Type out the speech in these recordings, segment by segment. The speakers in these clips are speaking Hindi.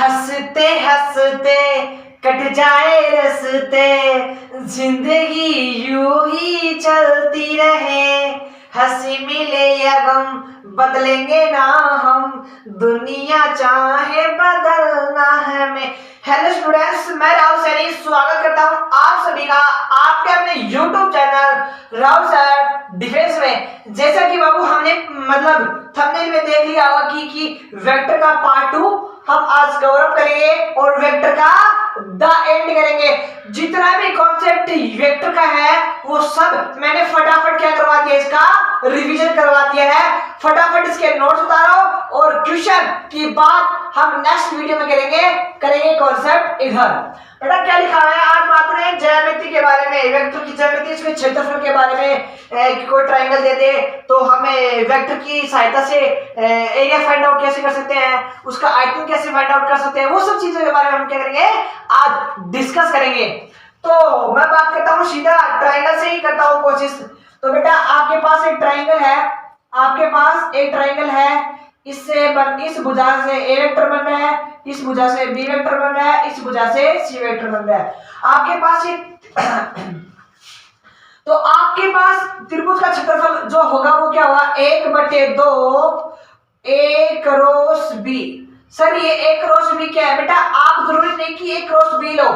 हंसते हंसते कट जाए रस्ते, जिंदगी यूं ही चलती रहे, हंसी मिले या गम बदलेंगे ना हम, दुनिया चाहे बदलना हमें। हेलो स्टूडेंट्स, मैं राहुल सैनी स्वागत करता हूं आप सभी का आपके अपने YouTube channel Rahul sir defence में। जैसा कि बाबू हमने थंबनेल में देख लिया होगा कि वेक्टर का पार्ट 2 हम आज कवर अप करेंगे और वेक्टर का द एंड करेंगे। जितना भी कॉन्सेप्ट वेक्टर का है वो सब मैंने फटाफट क्या करवा दिया, इसका रिवीजन करवा दिया है। फटाफट इसके नोट्स उतारो और क्वेश्चन की बात हम नेक्स्ट वीडियो में करेंगे कॉन्सेप्ट इधर। बेटा क्या लिखा है, आज बात करें ज्यामिति के बारे में, वेक्टर की ज्यामिति, इसके क्षेत्रफल के बारे में। कोई ट्रायंगल दे दे तो हमें वेक्टर की सहायता से एरिया फाइंड आउट कैसे कर सकते हैं, उसका आयतन कैसे फाइंड आउट कर सकते हैं, वो सब चीजों के बारे में हम क्या करेंगे आज डिस्कस करेंगे। तो मैं बात करता हूँ सीधा ट्रायंगल से ही करता हूँ कोशिश। तो बेटा आपके पास एक ट्रायंगल है, इस भुजा से ए वेक्टर बन रहा है, इस भुजा से बी वेक्टर बन रहा है, इस भुजा से सी वेक्टर बन रहा है। आपके पास तो आपके पास त्रिभुज का क्षेत्रफल जो होगा वो क्या होगा, 1/2 a क्रॉस b। सर ये a क्रॉस b क्या है बेटा, आप जरूरी नहीं कि a क्रॉस b लो,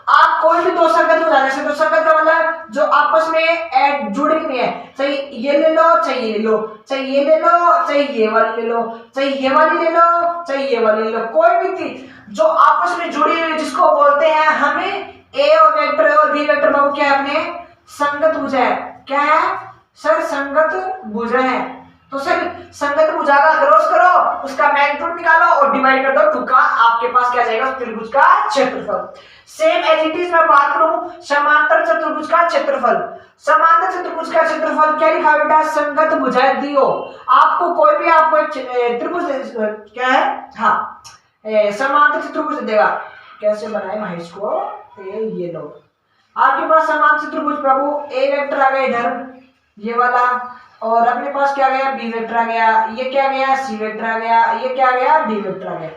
आप कोई भी दो संगत हो जाने से, तो संगत का मतलब जो आपस में जुड़े नहीं है, चाहे ये ले लो चाहे ये ले लो, चाहे ये ले लो चाहे ये वाली ले लो, चाहे ये वाली ले लो चाहे ये वाली ले लो, कोई भी चीज जो आपस में जुड़ी हुई जिसको बोलते हैं हमें a और वेक्टर और b वेक्टर बाबू क्या है, अपने संगत भुजा है। क्या है सर, संगत भुजा है। तो सर संगत भुजा का क्रॉस करो, उसका मैग्नीट्यूड निकालो और डिवाइड कर दो 2 का, आपके पास क्या जाएगा त्रिभुज का क्षेत्रफल। सेम एज इट इज मैं बात करूं समांतर चतुर्भुज का क्षेत्रफल। समांतर चतुर्भुज का क्षेत्रफल क्या लिखा बेटा, संगत भुजा दियो। आपको कोई भी आपको त्रिभुज क्या है, हाँ समांतर चतुर्भुज देगा। कैसे बनाए भाई इसको, ये लो आपके पास समांतर चतुर्भुज प्रभु, ए वेक्टर आ गया इधर ये वाला, और अपने पास क्या गया बी वेक्टर आ गया, ये क्या गया सी वेक्टर आ गया, ये क्या गया डी वेक्टर आ गया।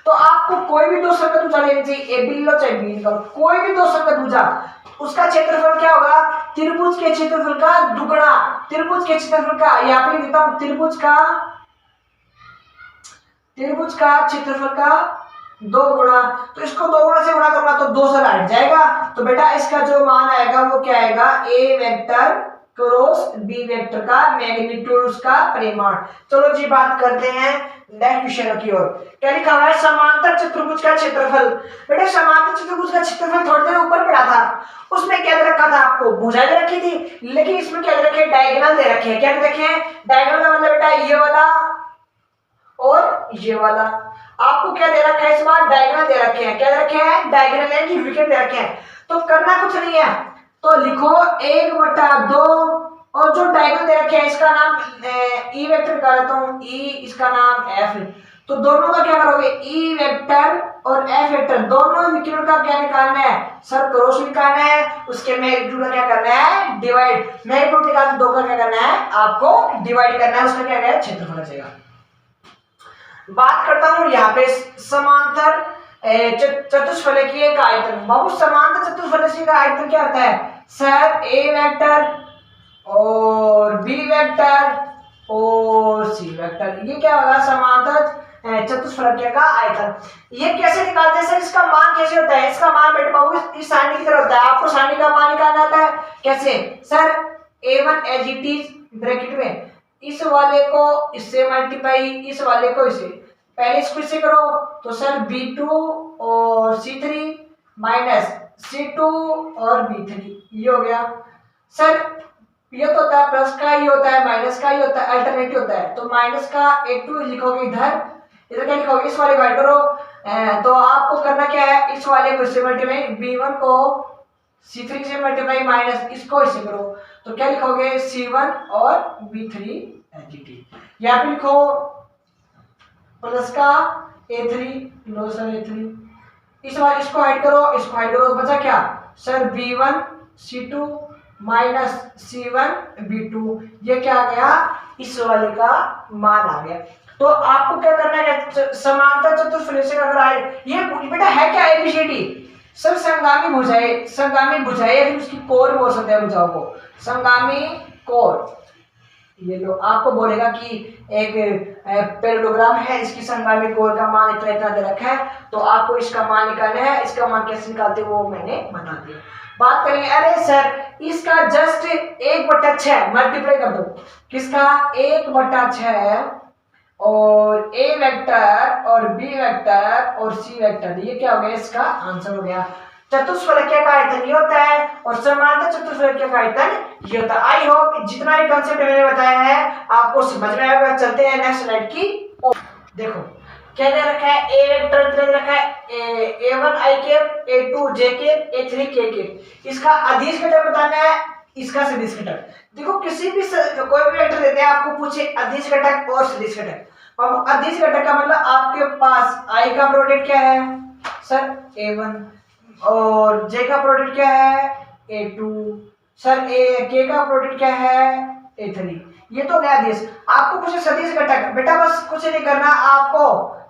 तो आपको कोई भी दो संगत भुजा लेनी चाहिए, ए बी लो चाहे बी लो, कोई भी दो संगत भुजा, उसका क्षेत्रफल क्या होगा, त्रिभुज के क्षेत्रफल का दुगुना, त्रिभुज के क्षेत्रफल का, यहाँ पे लिखता हूं त्रिभुज का क्षेत्रफल का 2 गुणा। तो इसको 2 गुणा से गुणा करूंगा तो 2 से हट जाएगा, तो बेटा इसका जो मान आएगा वो क्या आएगा, ए वेक्टर क्रॉस बी वेक्टर का मैग्नीट्यूड, उसका परिमाण। चलो जी बात करते हैं नेक्स्ट क्वेश्चन की ओर। क्या लिखा हुआ है, समांतर चतुर्भुज का क्षेत्रफल। बेटा समांतर चतुर्भुज का क्षेत्रफल थोड़ी देर ऊपर पड़ा था, उसमें क्या दे रखा था, आपको भुजाएं दे रखी थी, लेकिन इसमें क्या दे रखे, डायगोनल दे रखे हैं। क्या दे रखे हैं, डायगोनल का मतलब बेटा ये वाला और ये वाला। आपको क्या दे रखा है, इस बार डायगोनल दे रखे हैं। क्या दे रखे हैं, डायगोनल है कि विकेट दे रखे हैं। तो करना कुछ नहीं है, तो लिखो 1/2 और जो डायगोनल दे रखे हैं इसका नाम ई वेक्टर कर देता हूं, ई इसका नाम एफ। तो दोनों का क्या करोगे, ई वेक्टर और एफ वेक्टर दोनों विकर्ण का क्या निकालना है, सर क्रॉस निकालना है, उसके मैग्नीट्यूड का क्या करना है, डिवाइड। मैग्नीट्यूड निकाल के 2 का क्या करना है, आपको डिवाइड करना है, उसका क्या है क्षेत्रफल आ जाएगा। बात करता हूं यहाँ पे समांतर चतुष्फलकीय का आयतन। बहुत समांतर चतुष्फलकीय का आयतन क्या होता है सर, ए वेक्टर और बी वेक्टर और सी वेक्टर, ये क्या होगा समांतर चतुष्फलकीय का आयतन। ये कैसे निकालते हैं सर, इसका मान कैसे होता है, इसका मान बेटे बाबू इस सारणी की तरह होता है। आपको सारणी का मान निकालना आता है, कैसे sir, a1 as it is bracket में इस वाले को इससे मल्टीप्लाई, इस वाले को इससे, पहले इसको इससे करो तो सर b2 और c3 माइनस c2 और b3, ये हो गया। सर ये तो होता है प्लस का, ये होता है माइनस का, ये होता है अल्टरनेटिव होता है। तो माइनस का a2 लिखोगे इधर क्या लिखोगे, इस वाले डिवाइड करो। तो आपको करना क्या है, इस वाले को इससे मल्टीप्लाई, b1 को c3 से मल्टीप्लाई माइनस इसको इससे करो, तो क्या लिखोगे c1 और b3 एचटी। यहाँ पे लिखो प्लस का a3 लो सर a3, इस बार इसको हाइड करो, इसको हाइड करो, बचा क्या sir b1 c2 minus c1 b2, ये क्या आ गया, इस वाले का मान आ गया। तो आपको क्या करना है, समांतर चतुष्फलक से अगर आए, ये बेटा है क्या एबीसीडी, सर संगामी भुजाएं या फिर उसकी कोर बोल सकते हैं भुजाओं को, संगामी कोर। ये लो आपको बोलेगा कि एक पैरेललोग्राम है, इसकी संगामी कोर का मान इतना इतना दे रखा है, तो आपको इसका मान निकालना है। इसका मान कैसे निकालते हैं वो मैंने बता दिया। बात करेंगे, अरे सर इसका जस्ट 1/6 मल्टीप्लाई कर दो, किसका 1/6 और ए वेक्टर और बी वेक्टर और सी वेक्टर, ये क्या हो गया, इसका आंसर हो गया। चतुष्फलकीय का आयतन ये होता है और समांतर चतुष्फलकीय का आयतन ये होता है। आई होप जितना भी कंसेप्ट मैंने बताया है आपको समझ में आएगा। चलते हैं नेक्स्ट स्लाइड की। देखो क्या दे रखा है, ए वेक्टर दे रखा है a1 i cap, a2 j cap, a3 k cap. इसका अदिश घटक बताना है, इसका सदिश घटक। देखो किसी भी कोई भी वेक्टर देते हैं, आपको पूछे अदिश घटक और सदिश घटक। अब अदिश घटक का मतलब आपके पास i का प्रोडक्ट क्या है सर a1 और j का प्रोडक्ट क्या है a2, सर k का प्रोडक्ट क्या है a3। ये तो गया अदिश। आपको कुछ सदिश घटक, बेटा बस कुछ नहीं करना, आपको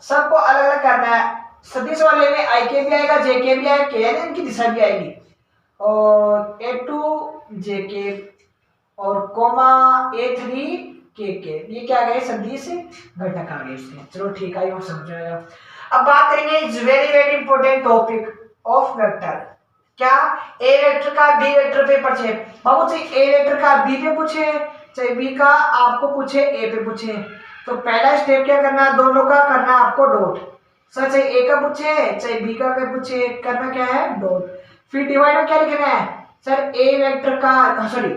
सबको अलग अलग करना है। सदिश वाले में i k भी आएगा, j k भी आएगा, k यानी इनकी दिशा भी आएगी, और a2 j k और कोमा a3 k k, ये क्या आ गए सदिश घटक आ गए इसमें। चलो ठीक है, समझ आएगा। अब बात करेंगे it's very very important topic of vector. क्या ए वेक्टर का बी वेक्टर पे पूछे बाबू, चाहे ए वेक्टर का बी पे पूछे चाहे बी का आपको पूछे ए पे पूछे, तो पहला स्टेप क्या करना है, दोनों का करना है आपको डॉट। सर चाहे ए का पूछे चाहे बी का पूछे, करना क्या है डॉट। फिर डिवाइड में क्या लिखना है सर, ए वेक्टर का सॉरी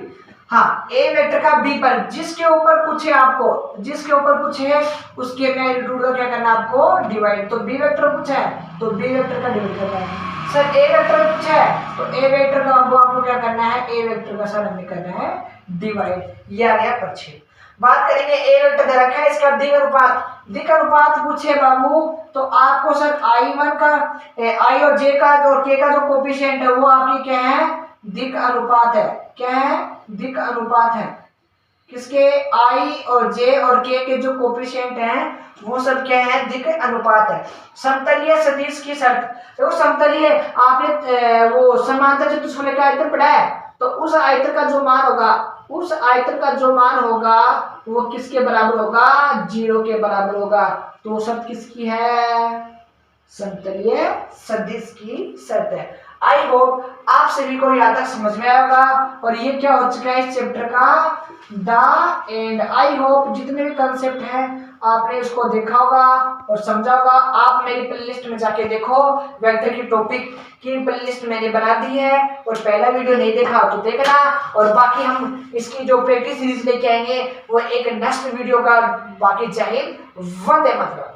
हाँ ए वेक्टर का बी पर, जिसके ऊपर पूछे आपको, जिसके ऊपर पूछे उसके मैग्नीट्यूड का क्या करना है आपको डिवाइड। तो बी वेक्टर पूछा है तो बी वेक्टर का डिवाइड करना है। सर ए वेक्टर पूछा है तो ए वेक्टर का आपको क्या करना है, ए वेक्टर का सर हमें करना है डिवाइड। ये आ गया परिचय। बात करेंगे ए वेक्टर दे रखा है, इसका दिक् अनुपात, दिक् अनुपात पूछे बाबू तो आपको सर i1 का i और j का और k का जो कोफिशिएंट है वो आपकी क्या है दिक् अनुपात है। क्या है दिक् अनुपात है, किसके i और j और k के जो कोफिशिएंट हैं वो सब क्या है दिक् अनुपात है। समतलीय सदिश की शर्त, देखो समतलीय आपने वो समांतर चतुष्फलक का आयतन पढ़ा है, तो उस आयतन का जो मान होगा, उस आयतन का जो मान होगा वो किसके बराबर होगा, 0 के बराबर होगा। तो वो शर्त किसकी है, समतलीय सदिश की शर्त है। आई होप आप सभी को यहाँ तक समझ में आएगा। और ये क्या हो चुका है इस चैप्टर का द एंड। आई होप जितने भी कंसेप्ट हैं आपने उसको देखा होगा और समझा होगा। आप मेरी प्लेलिस्ट में जाके देखो, वेक्टर की टॉपिक की प्लेलिस्ट मैंने बना दी है, और पहला वीडियो नहीं देखा तो देखना। और बाकी हम इसकी जो प्रैक्टिस सीरीज लेके आएंगे वो एक नेक्स्ट वीडियो का। बाकी जय हिंद, वंदे मातरम।